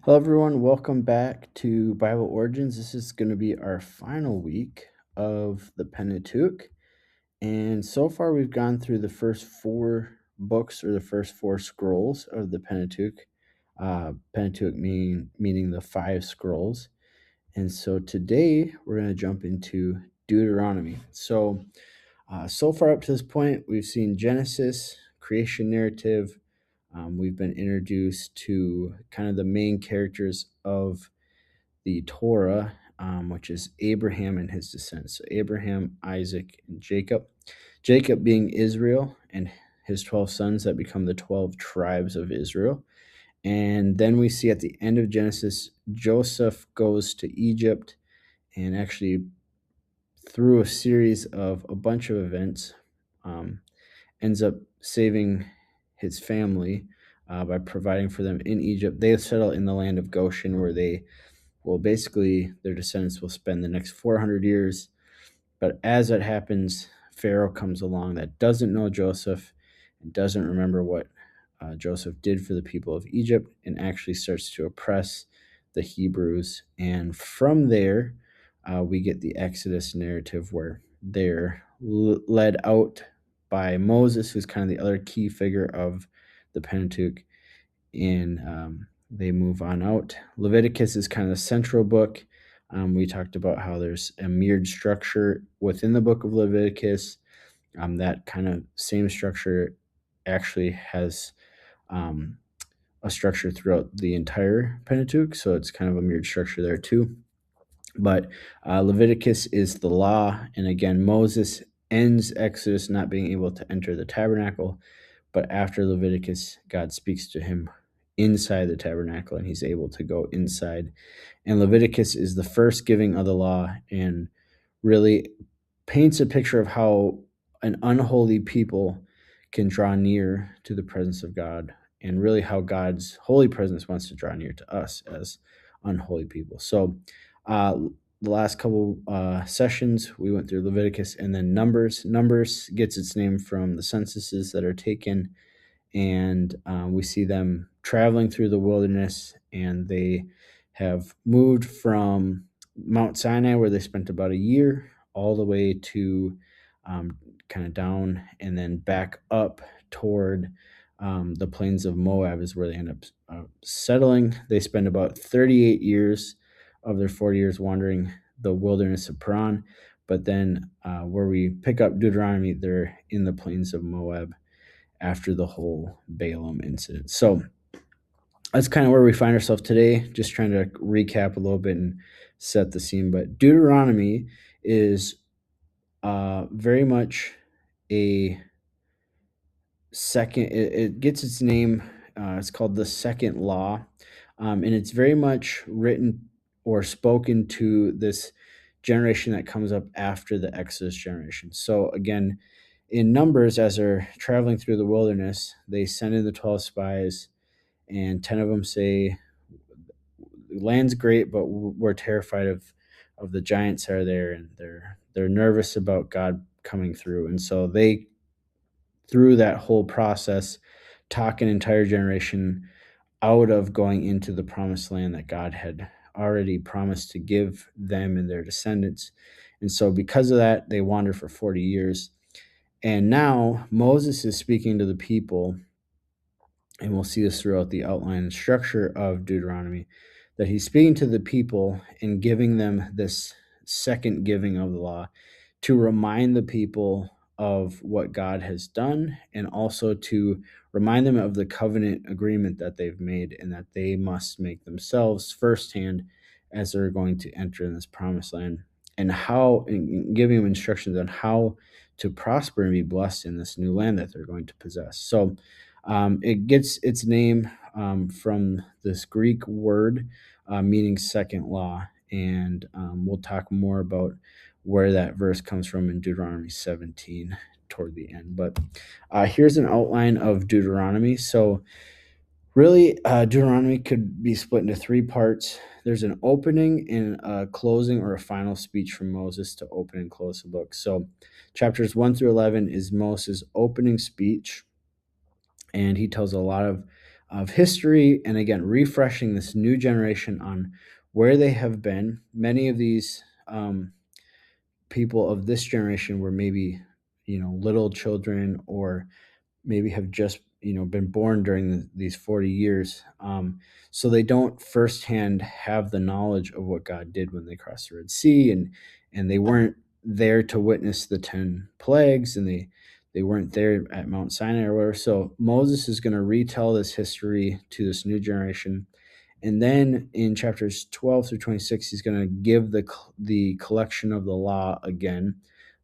Hello, everyone. Welcome back to Bible Origins. This is going to be our final week of the Pentateuch. And so far, we've gone through the first four books or the first four scrolls of the Pentateuch. Pentateuch meaning the five scrolls. And so today, we're going to jump into Deuteronomy. So far up to this point, we've seen Genesis, creation narrative. We've been introduced to kind of the main characters of the Torah, which is Abraham and his descendants. So Abraham, Isaac, and Jacob. Jacob being Israel and his 12 sons that become the 12 tribes of Israel. And then we see at the end of Genesis, Joseph goes to Egypt and actually, through a series of a bunch of events, um, ends up saving his family by providing for them in Egypt. They settle in the land of Goshen, where basically, their descendants will spend the next 400 years. But as that happens, Pharaoh comes along that doesn't know Joseph and doesn't remember what Joseph did for the people of Egypt, and actually starts to oppress the Hebrews. And from there, we get the Exodus narrative where they're led out by Moses, who's kind of the other key figure of the Pentateuch, and they move on out. Leviticus is kind of the central book. We talked about how there's a mirrored structure within the book of Leviticus. That kind of same structure actually has um, a structure throughout the entire Pentateuch, so it's kind of a mirrored structure there too. But Leviticus is the law, and again, Moses ends Exodus not being able to enter the tabernacle, but after Leviticus, God speaks to him inside the tabernacle, and he's able to go inside. And Leviticus is the first giving of the law, and really paints a picture of how an unholy people can draw near to the presence of God, and really how God's holy presence wants to draw near to us as unholy people. So, uh, the last couple sessions, we went through Leviticus and then Numbers. Numbers gets its name from the censuses that are taken, and we see them traveling through the wilderness, and they have moved from Mount Sinai, where they spent about a year, all the way to kind of down and then back up toward the plains of Moab, is where they end up settling. They spend about 38 years of their 40 years wandering the wilderness of Paran. But then where we pick up Deuteronomy, they're in the plains of Moab after the whole Balaam incident. So that's kind of where we find ourselves today, just trying to recap a little bit and set the scene. But Deuteronomy is very much a second, it gets its name, it's called the second law, and it's very much written or spoken to this generation that comes up after the Exodus generation. So again, in Numbers, as they're traveling through the wilderness, they send in the 12 spies, and 10 of them say, land's great, but we're terrified of the giants that are there, and they're nervous about God coming through. And so they, through that whole process, talk an entire generation out of going into the promised land that God had already promised to give them and their descendants. And so because of that, they wander for 40 years. And now Moses is speaking to the people, and we'll see this throughout the outline and structure of Deuteronomy, that he's speaking to the people and giving them this second giving of the law to remind the people of what God has done, and also to remind them of the covenant agreement that they've made, and that they must make themselves firsthand as they're going to enter in this promised land, and how, and giving them instructions on how to prosper and be blessed in this new land that they're going to possess. So it gets its name from this Greek word meaning second law. And we'll talk more about where that verse comes from in Deuteronomy 17 toward the end. But here's an outline of Deuteronomy. So, really, Deuteronomy could be split into three parts. There's an opening and a closing or a final speech from Moses to open and close the book. So, chapters 1 through 11 is Moses' opening speech, and he tells a lot of of history, and again, refreshing this new generation on where they have been. Many of these people of this generation were maybe, little children, or maybe have just been born during these 40 years, so they don't firsthand have the knowledge of what God did when they crossed the Red Sea, and they weren't there to witness the 10 plagues, and they weren't there at Mount Sinai or whatever. So Moses is going to retell this history to this new generation, and then in chapters 12 through 26, he's going to give the collection of the law again.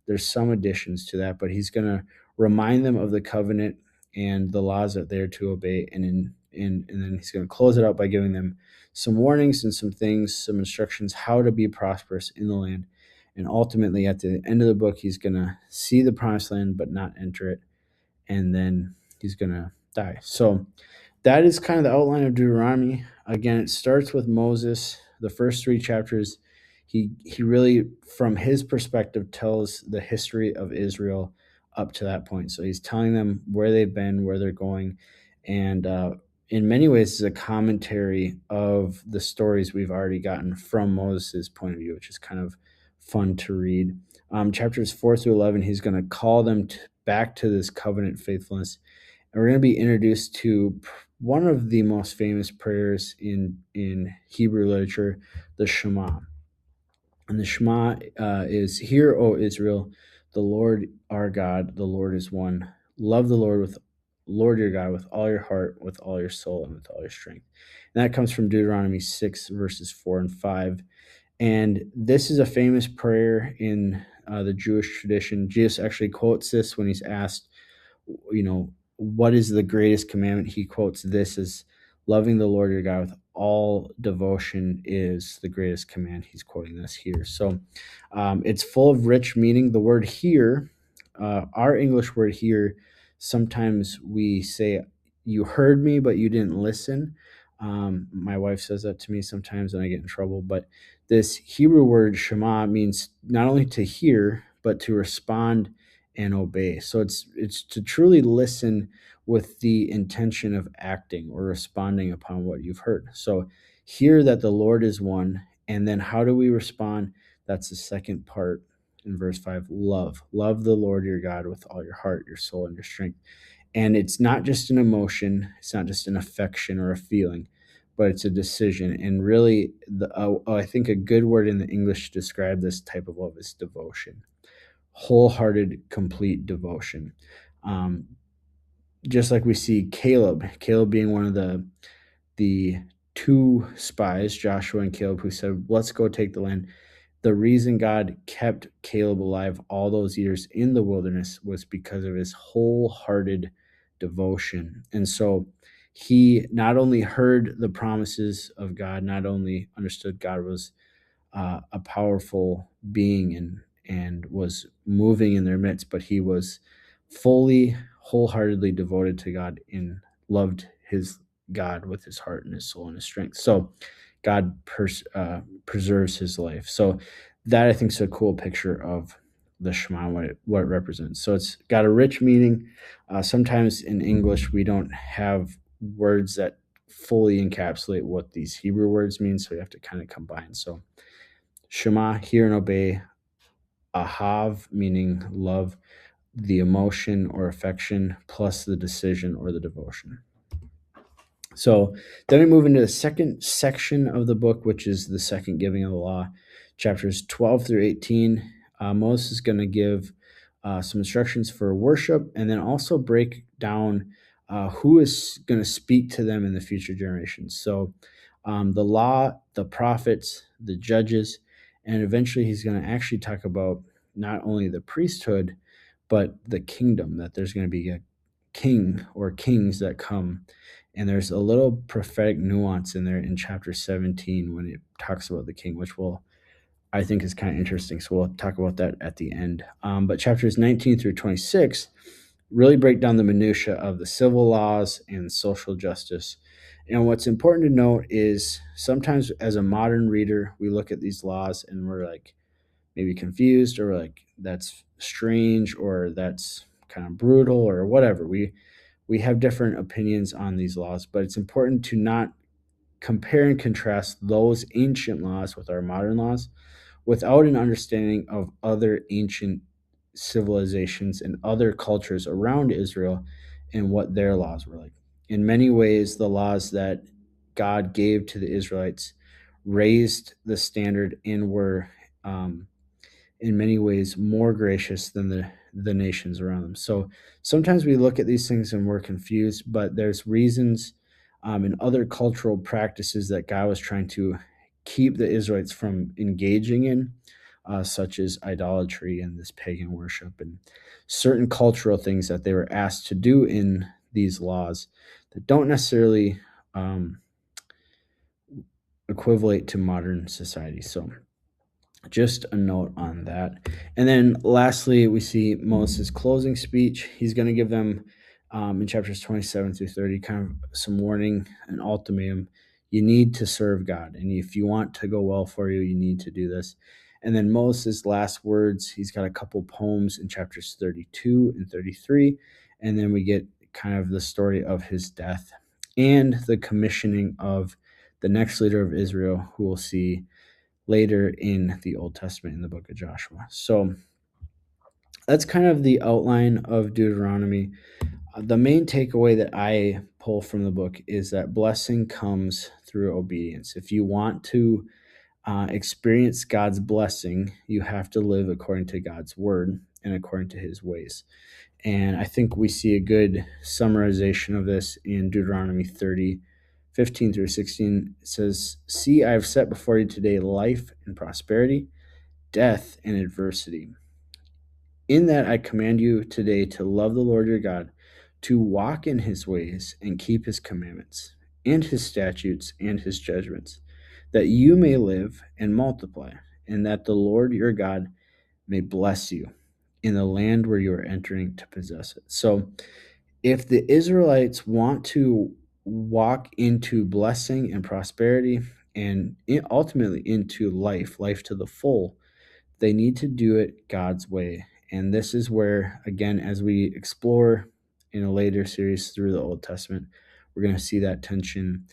There's some additions to that, but he's going to remind them of the covenant and the laws that they're to obey. And then he's going to close it out by giving them some warnings and some things, some instructions, how to be prosperous in the land. And ultimately, at the end of the book, he's going to see the promised land, but not enter it. And then he's going to die. So that is kind of the outline of Deuteronomy. Again, it starts with Moses. The first 3 chapters, he really, from his perspective, tells the history of Israel up to that point. So he's telling them where they've been, where they're going, and in many ways, is a commentary of the stories we've already gotten from Moses' point of view, which is kind of fun to read. Chapters 4 through 11, he's going to call them back to this covenant faithfulness. And we're going to be introduced to one of the most famous prayers in Hebrew literature, the Shema. And the Shema is, "Hear, O Israel, the Lord our God, the Lord is one. Love the Lord your God with all your heart, with all your soul, and with all your strength." And that comes from Deuteronomy 6, verses 4 and 5. And this is a famous prayer in the Jewish tradition. Jesus actually quotes this when he's asked, what is the greatest commandment? He quotes this as, "Loving the Lord your God with all devotion is the greatest command." He's quoting this here. So it's full of rich meaning. The word "hear," our English word "hear," sometimes we say, "You heard me, but you didn't listen." My wife says that to me sometimes, and I get in trouble. But this Hebrew word "shema" means not only to hear, but to respond and obey. So it's to truly listen with the intention of acting or responding upon what you've heard. So hear that the Lord is one, and then how do we respond? That's the second part in verse 5. Love the Lord your God with all your heart, your soul, and your strength. And it's not just an emotion, it's not just an affection or a feeling, but it's a decision. And really, I think a good word in the English to describe this type of love is devotion. Wholehearted, complete devotion. Just like we see Caleb being one of the 2 spies, Joshua and Caleb, who said, "Let's go take the land." The reason God kept Caleb alive all those years in the wilderness was because of his wholehearted devotion. And so he not only heard the promises of God, not only understood God was a powerful being and was moving in their midst, but he was fully, wholeheartedly devoted to God and loved his God with his heart and his soul and his strength. So God preserves his life. So that, I think, is a cool picture of the Shema, what it represents. So it's got a rich meaning. Sometimes in English, we don't have words that fully encapsulate what these Hebrew words mean, so we have to kind of combine. So Shema, hear and obey. Ahav, meaning love, the emotion or affection, plus the decision or the devotion. So then we move into the second section of the book, which is the second giving of the law, chapters 12 through 18. Moses is going to give some instructions for worship, and then also break down who is going to speak to them in the future generations. So the law, the prophets, the judges, and eventually he's going to actually talk about not only the priesthood, but the kingdom, that there's going to be a king or kings that come. And there's a little prophetic nuance in there in chapter 17 when it talks about the king, which I think is kind of interesting. So we'll talk about that at the end. But chapters 19 through 26 really break down the minutia of the civil laws and social justice. And what's important to note is sometimes as a modern reader, we look at these laws and we're like maybe confused, or like, that's strange, or that's kind of brutal, or whatever. we have different opinions on these laws, but it's important to not compare and contrast those ancient laws with our modern laws without an understanding of other ancient civilizations and other cultures around Israel and what their laws were like. In many ways, the laws that God gave to the Israelites raised the standard and were, in many ways, more gracious than the nations around them. So sometimes we look at these things and we're confused, but there's reasons and other cultural practices that God was trying to keep the Israelites from engaging in, such as idolatry and this pagan worship and certain cultural things that they were asked to do in these laws that don't necessarily um, equivalent to modern society. So just a note on that. And then lastly, we see Moses' closing speech. He's going to give them in chapters 27 through 30 kind of some warning, an ultimatum. You need to serve God. And if you want to go well for you, you need to do this. And then Moses' last words, he's got a couple poems in chapters 32 and 33. And then we get kind of the story of his death and the commissioning of the next leader of Israel, who we'll see later in the Old Testament in the book of Joshua. So that's kind of the outline of Deuteronomy. The main takeaway that I pull from the book is that blessing comes through obedience. If you want to experience God's blessing, you have to live according to God's word and according to his ways. And I think we see a good summarization of this in Deuteronomy 30, 15 through 16. It says, "See, I have set before you today life and prosperity, death and adversity. In that I command you today to love the Lord your God, to walk in his ways and keep his commandments and his statutes and his judgments, that you may live and multiply, and that the Lord your God may bless you in the land where you are entering to possess it." So if the Israelites want to walk into blessing and prosperity and ultimately into life to the full, they need to do it God's way. And this is where, again, as we explore in a later series through the Old Testament, we're going to see that tension.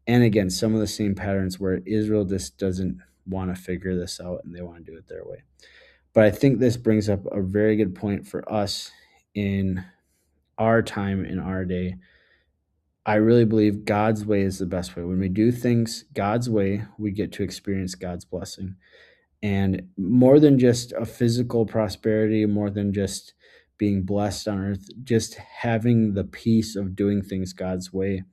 And again, some of the same patterns where Israel just doesn't want to figure this out and they want to do it their way. But I think this brings up a very good point for us in our time, in our day. I really believe God's way is the best way. When we do things God's way, we get to experience God's blessing. And more than just a physical prosperity, more than just being blessed on earth, just having the peace of doing things God's way,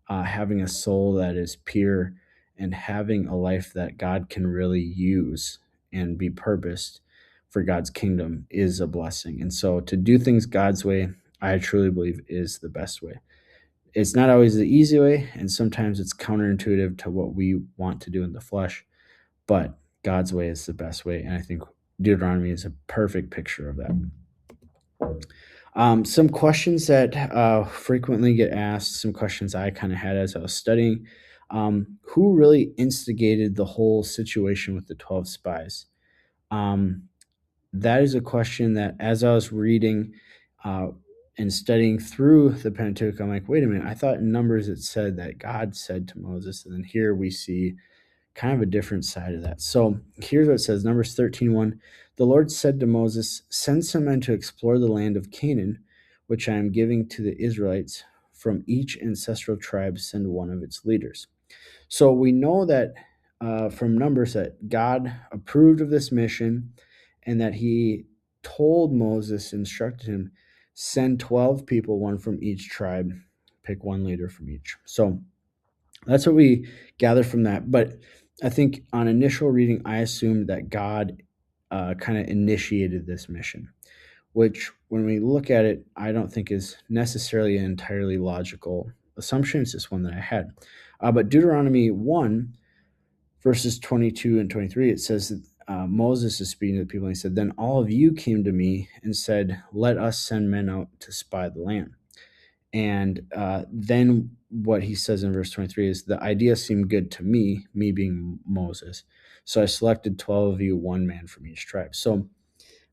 having a soul that is pure, and having a life that God can really use and be purposed for God's kingdom is a blessing. And so to do things God's way, I truly believe is the best way. It's not always the easy way, and sometimes it's counterintuitive to what we want to do in the flesh, but God's way is the best way. And I think Deuteronomy is a perfect picture of that. Some questions that frequently get asked, some questions I kind of had as I was studying. Who really instigated the whole situation with the 12 spies? That is a question that, as I was reading and studying through the Pentateuch, I'm like, wait a minute, I thought in Numbers it said that God said to Moses, and then here we see kind of a different side of that. So here's what it says, Numbers 13:1. The Lord said to Moses, "Send some men to explore the land of Canaan, which I am giving to the Israelites. From each ancestral tribe, send one of its leaders." So we know that from Numbers that God approved of this mission and that he told Moses, instructed him, send 12 people, one from each tribe, pick one leader from each. So that's what we gather from that. But I think on initial reading, I assumed that God kind of initiated this mission, which when we look at it, I don't think is necessarily an entirely logical assumption. It's just one that I had. But Deuteronomy 1, verses 22 and 23, it says that Moses is speaking to the people, and he said, "Then all of you came to me and said, 'Let us send men out to spy the land.'" And then what he says in verse 23 is, "The idea seemed good to me being Moses. So I selected 12 of you, one man from each tribe." So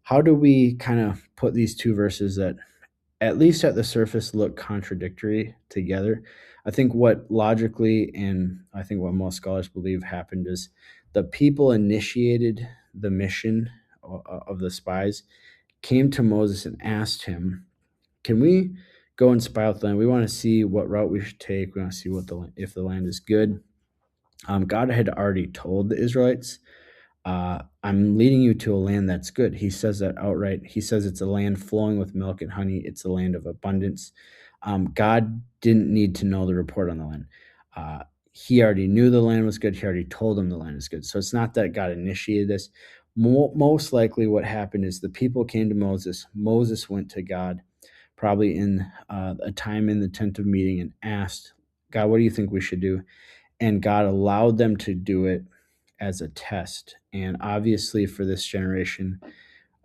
how do we kind of put these two verses that at least at the surface, look contradictory together. I think what logically, and I think what most scholars believe happened, is the people initiated the mission of the spies, came to Moses and asked him, "Can we go and spy out the land? We want to see what route we should take. We want to see if the land is good." God had already told the Israelites, I'm leading you to a land that's good. He says that outright. He says it's a land flowing with milk and honey. It's a land of abundance. God didn't need to know the report on the land. He already knew the land was good. He already told them the land is good. So it's not that God initiated this. Most likely, what happened is the people came to Moses. Moses went to God, probably in a time in the tent of meeting, and asked, God, what do you think we should do? And God allowed them to do it as a test. And obviously, for this generation,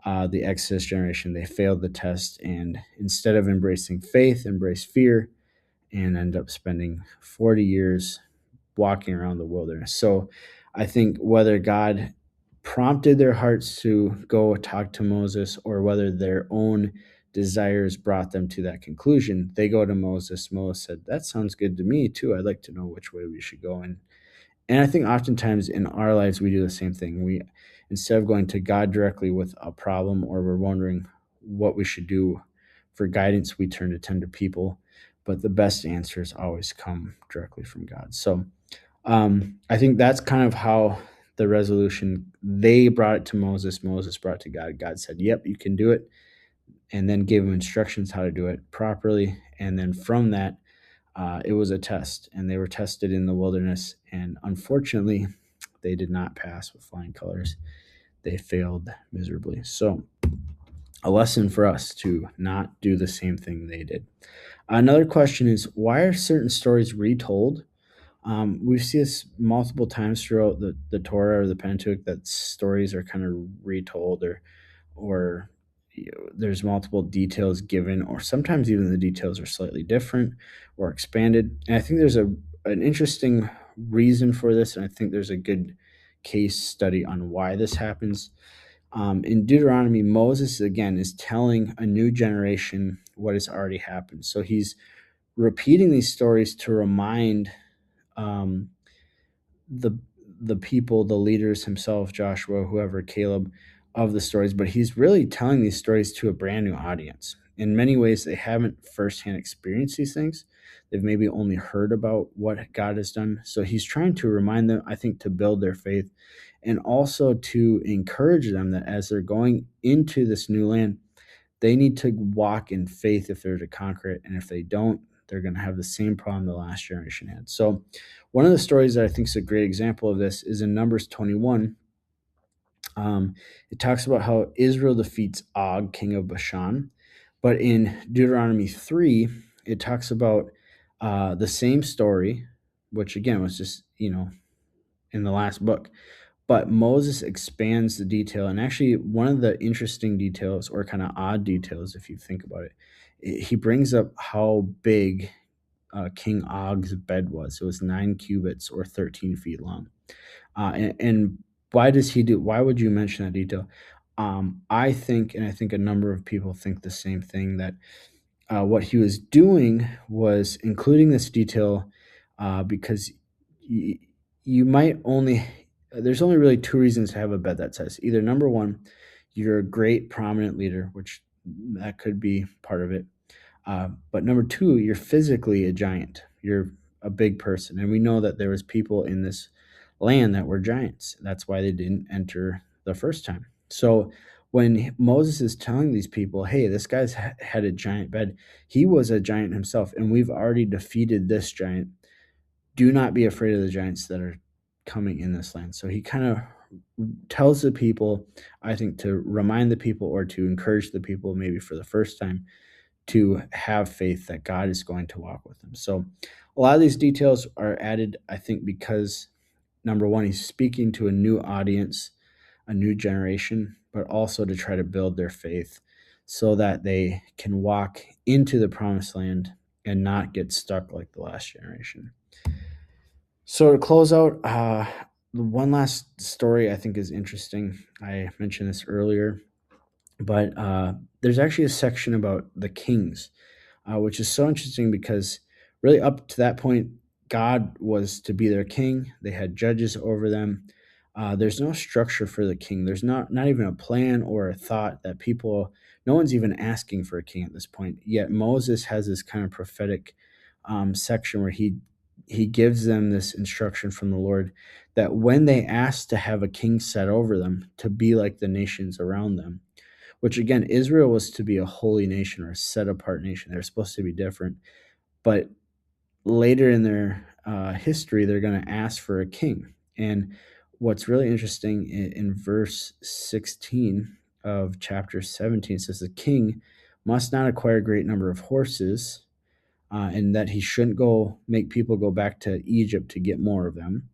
the Exodus generation, they failed the test, and instead of embracing faith, embraced fear, and end up spending 40 years walking around the wilderness. So I think whether God prompted their hearts to go talk to Moses, or whether their own desires brought them to that conclusion, they go to Moses. Moses said, that sounds good to me too. I'd like to know which way we should go. And I think oftentimes in our lives, we do the same thing. We, instead of going to God directly with a problem, or we're wondering what we should do for guidance, we turn to tender people. But the best answers always come directly from God. So I think that's kind of how the resolution, they brought it to Moses. Moses brought it to God. God said, yep, you can do it. And then gave him instructions how to do it properly. And then from that, it was a test, and they were tested in the wilderness. And unfortunately, they did not pass with flying colors. They failed miserably. So, a lesson for us to not do the same thing they did. Another question is, why are certain stories retold? We see this multiple times throughout the Torah or the Pentateuch, that stories are kind of retold, or there's multiple details given, or sometimes even the details are slightly different or expanded. And I think there's an interesting reason for this, and I think there's a good case study on why this happens. In Deuteronomy, Moses again is telling a new generation what has already happened. So he's repeating these stories to remind um, the the people, the leaders himself, Joshua, whoever, Caleb, of the stories, but he's really telling these stories to a brand new audience. In many ways, they haven't firsthand experienced these things. They've maybe only heard about what God has done. So he's trying to remind them, I think, to build their faith, and also to encourage them that as they're going into this new land, they need to walk in faith if they're to conquer it. And if they don't, they're going to have the same problem the last generation had. So, one of the stories that I think is a great example of this is in Numbers 21. It talks about how Israel defeats Og, king of Bashan. But in Deuteronomy 3, it talks about the same story, which again was just, in the last book. But Moses expands the detail. And actually, one of the interesting details, or kind of odd details, if you think about it, he brings up how big King Og's bed was. It was 9 cubits, or 13 feet long. And why would you mention that detail? I think, and I think a number of people think the same thing, that what he was doing was including this detail because you might only, there's only really two reasons to have a bed that size. Either number one, you're a great prominent leader, which that could be part of it. But number two, you're physically a giant. You're a big person. And we know that there was people in this land that were giants. That's why they didn't enter the first time. So when Moses is telling these people, hey, this guy's had a giant bed, he was a giant himself, and we've already defeated this giant. Do not be afraid of the giants that are coming in this land. So he kind of tells the people, I think, to remind the people, or to encourage the people, maybe for the first time, to have faith that God is going to walk with them. So a lot of these details are added, I think, because number one, he's speaking to a new audience, a new generation, but also to try to build their faith so that they can walk into the promised land and not get stuck like the last generation. So to close out, the one last story I think is interesting. I mentioned this earlier. But there's actually a section about the kings, which is so interesting because really up to that point, God was to be their king. They had judges over them. There's no structure for the king. There's not even a plan or a thought that people. No one's even asking for a king at this point. Yet Moses has this kind of prophetic section where he gives them this instruction from the Lord that when they ask to have a king set over them to be like the nations around them, which again, Israel was to be a holy nation or a set apart nation. They're supposed to be different. But later in their history, they're going to ask for a king. And what's really interesting in verse 16 of chapter 17 says the king must not acquire a great number of horses, and that he shouldn't go make people go back to Egypt to get more of them,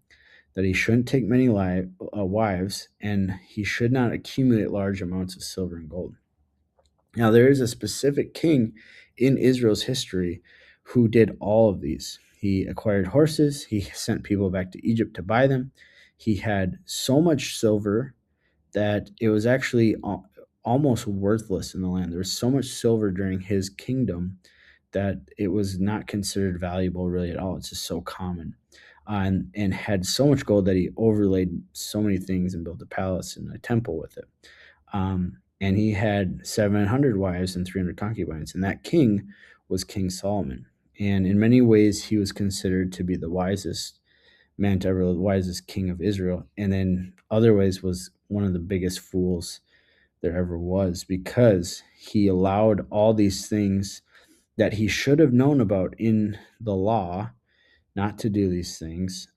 that he shouldn't take many wives, and he should not accumulate large amounts of silver and gold. Now, there is a specific king in Israel's history who did all of these. He acquired horses, he sent people back to Egypt to buy them. He had so much silver that it was actually almost worthless in the land. There was so much silver during his kingdom that it was not considered valuable really at all. It's just so common. And had so much gold that he overlaid so many things and built a palace and a temple with it. And he had 700 wives and 300 concubines. And that king was King Solomon. And in many ways, he was considered to be the wisest man to ever, the wisest king of Israel. And in other ways, was one of the biggest fools there ever was, because he allowed all these things that he should have known about in the law not to do these things.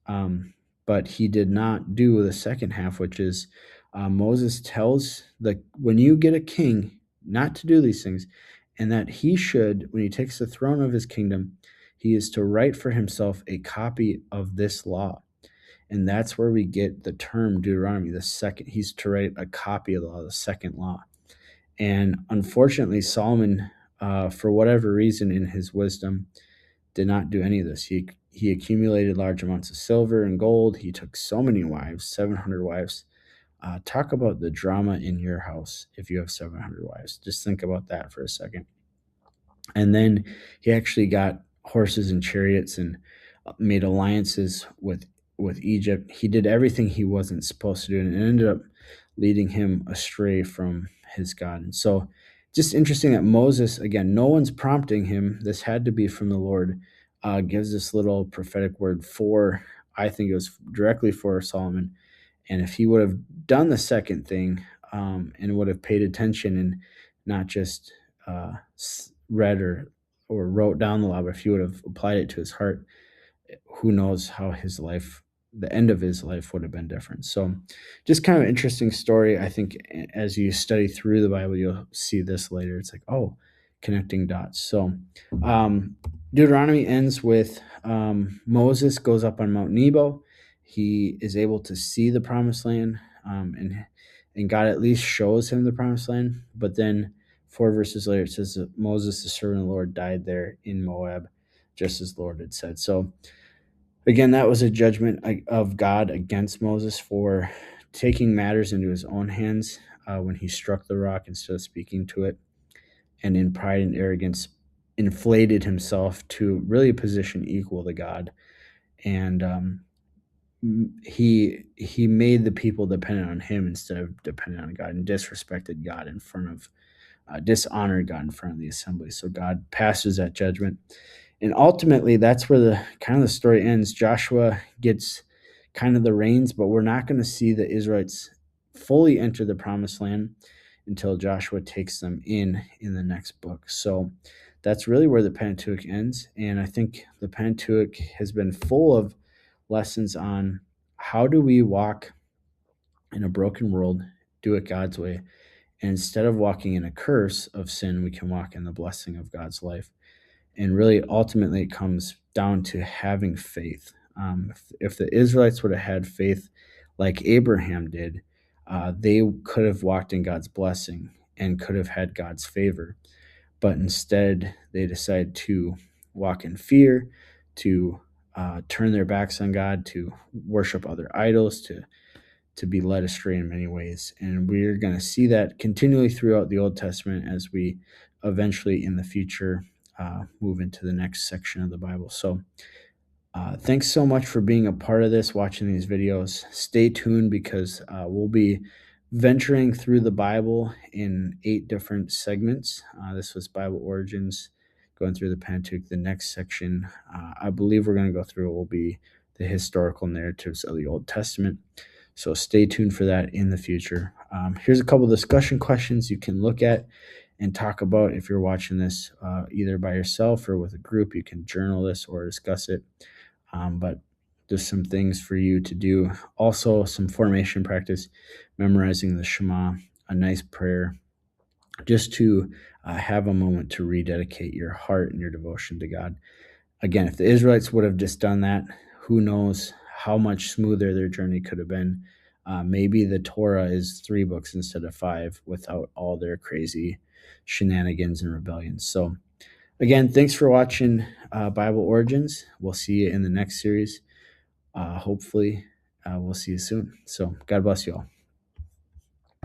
But he did not do the second half, which is Moses tells the when you get a king not to do these things, and that he should, when he takes the throne of his kingdom, he is to write for himself a copy of this law. And that's where we get the term Deuteronomy, the second. He's to write a copy of the law, the second law. And unfortunately, Solomon, for whatever reason in his wisdom, did not do any of this. He accumulated large amounts of silver and gold. He took so many wives, 700 wives. Talk about the drama in your house if you have 700 wives. Just think about that for a second. And then he actually got horses and chariots and made alliances with Egypt. He did everything he wasn't supposed to do, and it ended up leading him astray from his God. And so, just interesting that Moses, again, no one's prompting him. This had to be from the Lord. Gives this little prophetic word for, I think it was directly for Solomon. And if he would have done the second thing, and would have paid attention and not just read or wrote down the law, but if he would have applied it to his heart, who knows how his life, the end of his life, would have been different. So, just kind of an interesting story. I think as you study through the Bible, you'll see this later. It's like, oh, connecting dots. So, Deuteronomy ends with Moses goes up on Mount Nebo. He is able to see the promised land, and God at least shows him the promised land. But then 4 verses later, it says that Moses, the servant of the Lord, died there in Moab, just as the Lord had said. So, again, that was a judgment of God against Moses for taking matters into his own hands when he struck the rock instead of speaking to it, and in pride and arrogance inflated himself to really a position equal to God. And he made the people dependent on him instead of dependent on God, and disrespected God in front of dishonored God in front of the assembly. So God passes that judgment. And ultimately, that's where the kind of the story ends. Joshua gets kind of the reins, but we're not going to see the Israelites fully enter the promised land until Joshua takes them in the next book. So that's really where the Pentateuch ends. And I think the Pentateuch has been full of lessons on how do we walk in a broken world, do it God's way. And instead of walking in a curse of sin, we can walk in the blessing of God's life. And really, ultimately, it comes down to having faith. If the Israelites would have had faith like Abraham did, they could have walked in God's blessing and could have had God's favor. But instead, they decided to walk in fear, to turn their backs on God, to worship other idols, to be led astray in many ways. And we're going to see that continually throughout the Old Testament as we eventually in the future move into the next section of the Bible. So thanks so much for being a part of this, watching these videos. Stay tuned because we'll be venturing through the Bible in 8 different segments. This was Bible Origins, going through the Pentateuch. The next section I believe we're going to go through will be the historical narratives of the Old Testament. So stay tuned for that in the future. Here's a couple discussion questions you can look at and talk about if you're watching this either by yourself or with a group. You can journal this or discuss it. But just some things for you to do. Also, some formation practice, memorizing the Shema, a nice prayer, just to have a moment to rededicate your heart and your devotion to God. Again, if the Israelites would have just done that, who knows how much smoother their journey could have been. Maybe the Torah is 3 books instead of 5 without all their crazy shenanigans and rebellions. So again, thanks for watching Bible Origins. We'll see you in the next series. Hopefully, we'll see you soon. So God bless you all.